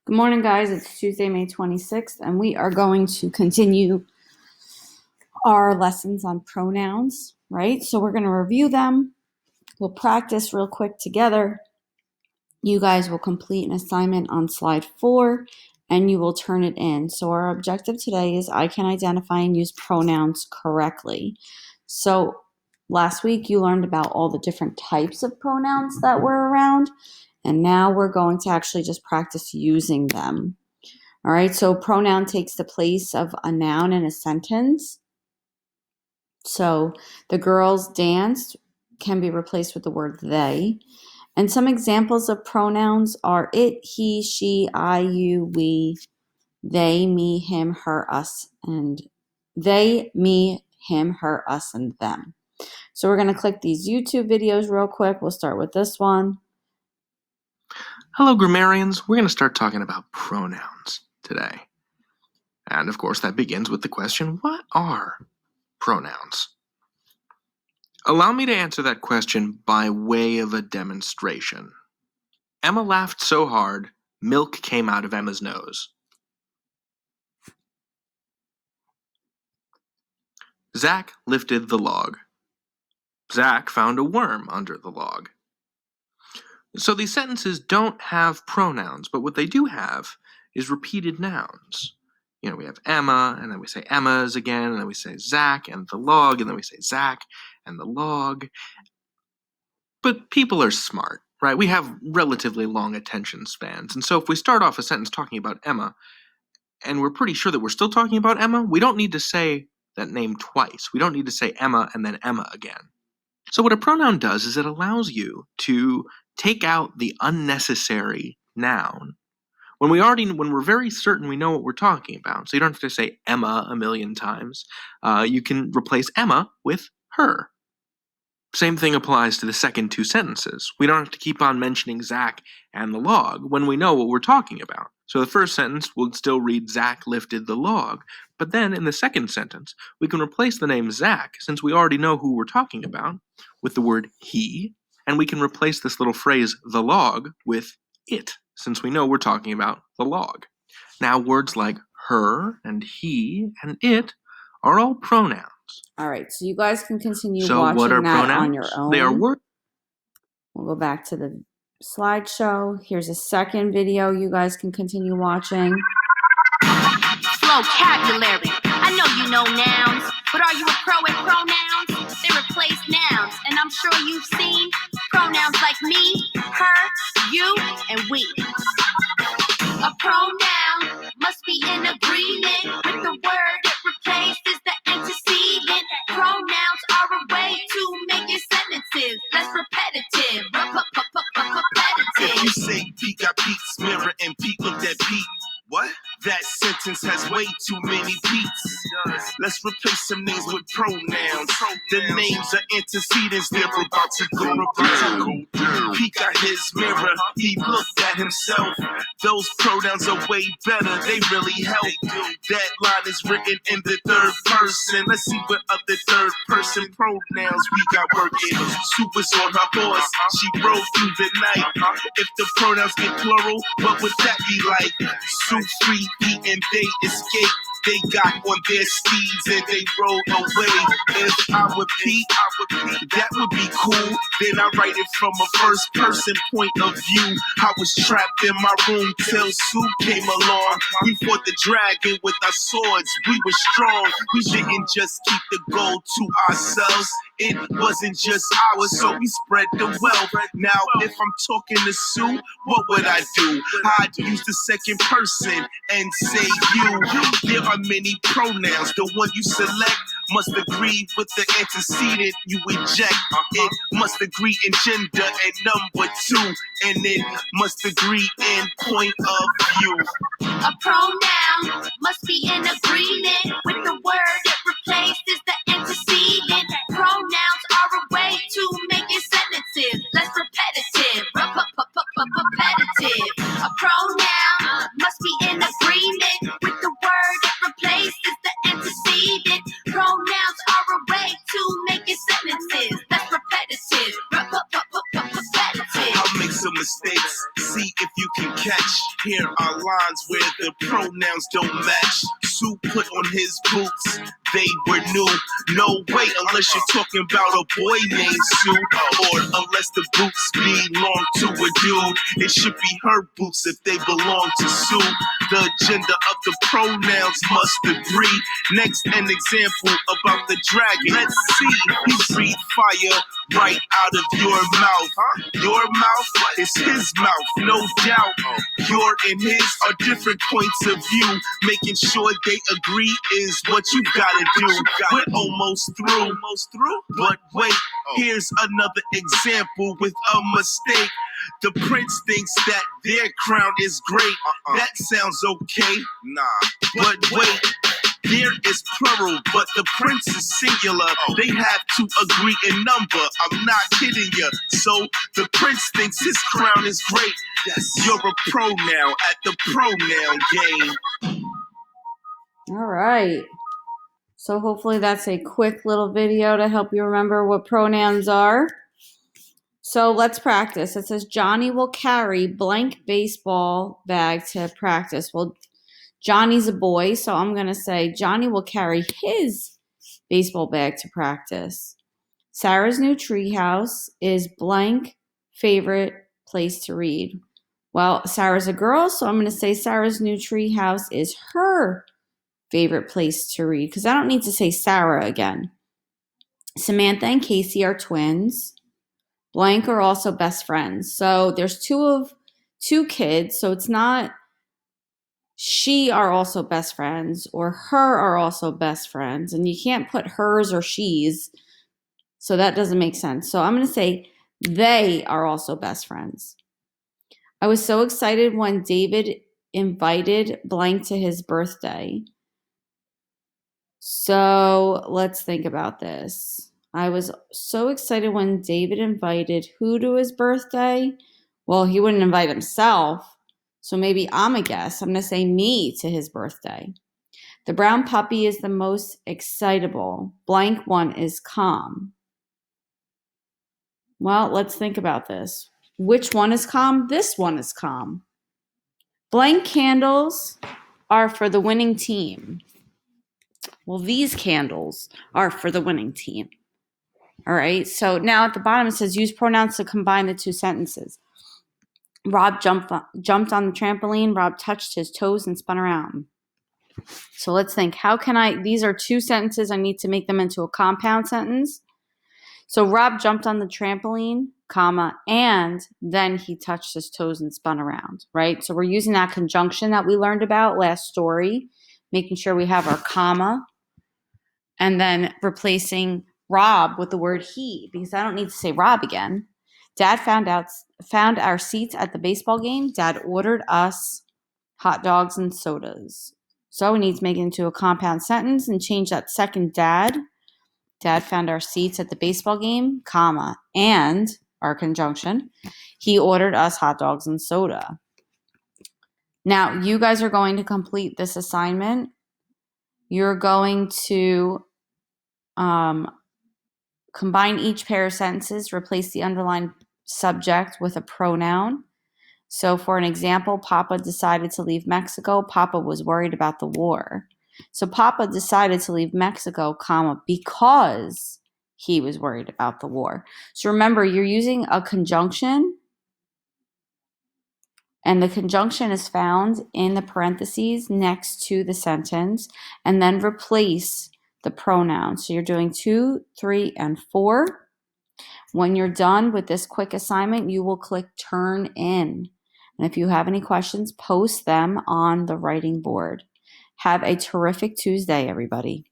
Good morning, guys. It's Tuesday, May 26th, and we are going to continue our lessons on pronouns, right? So we're going to review them. We'll practice real quick together. You guys will complete an assignment on slide 4, and you will turn it in. So our objective today is I can identify and use pronouns correctly. So last week you learned about all the different types of pronouns that were around, and now we're going to actually just practice using them. All right, so pronoun takes the place of a noun in a sentence. So the girls danced can be replaced with the word they. And some examples of pronouns are it, he, she, I, you, we, they, me, him, her, us, and they, me, him, her, us, and them. So we're going to click these YouTube videos real quick. We'll start with this one. Hello, grammarians. We're going to start talking about pronouns today. And of course, that begins with the question, what are pronouns? Allow me to answer that question by way of a demonstration. Emma laughed so hard, milk came out of Emma's nose. Zach lifted the log. Zach found a worm under the log. So these sentences don't have pronouns, but what they do have is repeated nouns. You know, we have Emma, and then we say Emma's again, and then we say Zach and the log, and then we say Zach and the log. But people are smart, right? We have relatively long attention spans. And so if we start off a sentence talking about Emma, and we're pretty sure that we're still talking about Emma, we don't need to say that name twice. We don't need to say Emma and then Emma again. So what a pronoun does is it allows you to take out the unnecessary noun when we're very certain we know what we're talking about. So you don't have to say Emma a million times. You can replace Emma with her. Same thing applies to the second two sentences. We don't have to keep on mentioning Zach and the log when we know what we're talking about. So the first sentence will still read Zach lifted the log, but then in the second sentence, we can replace the name Zach, since we already know who we're talking about, with the word he, and we can replace this little phrase, the log, with it, since we know we're talking about the log. Now words like her and he and it are all pronouns. All right, so you guys can continue So watching what are that pronouns? on your own. They are words. We'll go back to the slideshow. Here's a second video you guys can continue watching. Vocabulary. I know you know nouns, but are you a pro at pronouns? They replace nouns, and I'm sure you've seen pronouns like me, her, you, and we. A pronoun must be in agreement with the word it replaces the antecedent. Pronouns are a way to make your sentences less repetitive. If you say Pete got Pete's mirror and Pete looked at Pete, what? That sentence has way too many Pete's. Let's replace some names with pronouns. The names are antecedents, they're about to go down. Pete got his mirror, he looked at himself. Those pronouns are way better, they really help. That line is written in the third person. Let's see what other third person pronouns we got working. Sue was on her horse, she rode through the night. If the pronouns get plural, what would that be like? Sue, free, Pete, and they escaped. They got on their steeds and they rode away. If I were Pete, that would be cool. Then I write it from a first person point of view. I was trapped in my room till Sue came along. We fought the dragon with our swords. We were strong. We didn't just keep the gold to ourselves. It wasn't just ours, so we spread the wealth. Now, if I'm talking to Sue, what would I do? I'd use the second person and say you. There are many pronouns. The one you select must agree with the antecedent you eject. It must agree in gender and number 2, and it must agree in point of view. A pronoun must be in agreement with the word it replaces the antecedent. Pronouns are a way to make your sentences less repetitive. Repetitive. A pronoun must be in agreement with the word it replaces the antecedent. Pronouns are a way to make your sentences less repetitive. Repetitive. I'll make some mistakes, see if you can catch Here are lines where the pronouns don't match. Sue put on his boots, they were new. No way, unless you're talking about a boy named Sue, or unless the boots belong to a dude. It should be her boots if they belong to Sue. The gender of the pronouns must agree. Next, an example about the dragon. Let's see, he breathed fire right out of your mouth. Your mouth is his mouth, no doubt. Your and his are different points of view. Making sure they agree is what you gotta do. We're almost through. But wait, here's another example with a mistake. The prince thinks that their crown is great. That sounds okay. Nah. But wait, there is plural, but the prince is singular. They have to agree in number. I'm not kidding you. So the prince thinks his crown is great. Yes, you're a pro now at the pronoun game. All right. So hopefully that's a quick little video to help you remember what pronouns are. So let's practice. It says Johnny will carry blank baseball bag to practice. Well, Johnny's a boy, so I'm going to say Johnny will carry his baseball bag to practice. Sarah's new treehouse is blank favorite place to read. Well, Sarah's a girl, so I'm going to say Sarah's new treehouse is her favorite place to read because I don't need to say Sarah again. Samantha and Casey are twins. Blank are also best friends. So there's two kids, so it's not she are also best friends or her are also best friends. And you can't put hers or she's. So that doesn't make sense. So I'm going to say they are also best friends. I was so excited when David invited blank to his birthday. So let's think about this. I was so excited when David invited who to his birthday? Well, he wouldn't invite himself. So maybe I'm a guess. I'm going to say me to his birthday. The brown puppy is the most excitable. Blank one is calm. Well, let's think about this. Which one is calm? This one is calm. Blank candles are for the winning team. Well, these candles are for the winning team. All right. So now at the bottom it says use pronouns to combine the two sentences. Rob jumped on the trampoline. Rob touched his toes and spun around. So let's think. How can these are two sentences. I need to make them into a compound sentence. So Rob jumped on the trampoline, comma, and then he touched his toes and spun around, right? So we're using that conjunction that we learned about last story, making sure we have our comma, and then replacing Rob with the word he, because I don't need to say Rob again. Dad found our seats at the baseball game. Dad ordered us hot dogs and sodas. So we need to make it into a compound sentence and change that second dad. Dad found our seats at the baseball game, comma, and our conjunction. He ordered us hot dogs and soda. Now, you guys are going to complete this assignment. You're going to combine each pair of sentences, replace the underlined subject with a pronoun. So for an example, Papa decided to leave Mexico. Papa was worried about the war. So Papa decided to leave Mexico, comma, because he was worried about the war. So remember, you're using a conjunction, and the conjunction is found in the parentheses next to the sentence, and then replace the pronoun. So you're doing 2, 3, and 4. When you're done with this quick assignment, you will click Turn In. And if you have any questions, post them on the writing board. Have a terrific Tuesday, everybody.